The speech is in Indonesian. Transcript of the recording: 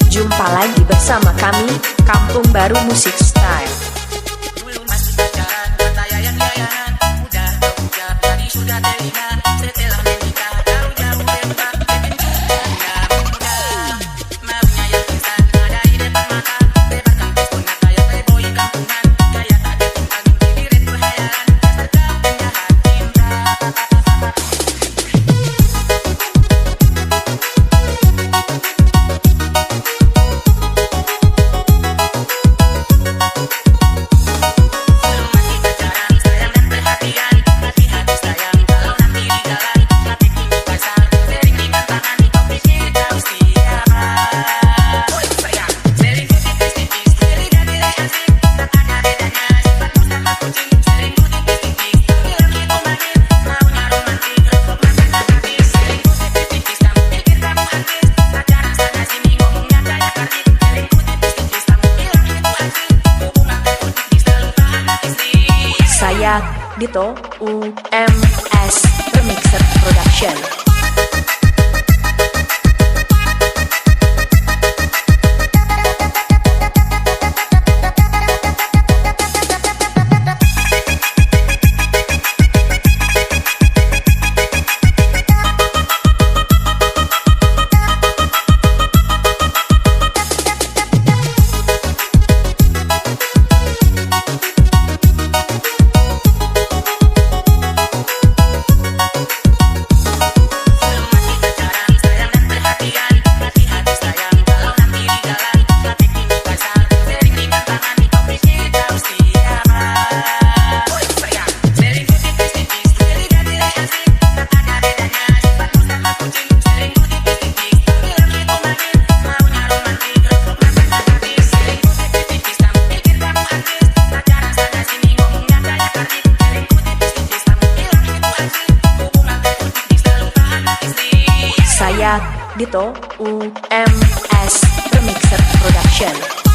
Jumpa lagi bersama kami, Kampung Baru Musik Style. Dulu masih pacaran, tayayan-tayanan, udah terbuka, tadi sudah terlihat. Setelah menikah, jauh-jauh lembah, bikin juga mudah. Maunya yang instan, ada di depan mata. Lebarkan pesona kayak playboy kampungan, gaya tak ditimbang, bibir berhayalan, serta penjahat cinta. Saya Dito UMS Remixer Production. Saya Dito UMS Remixer Production.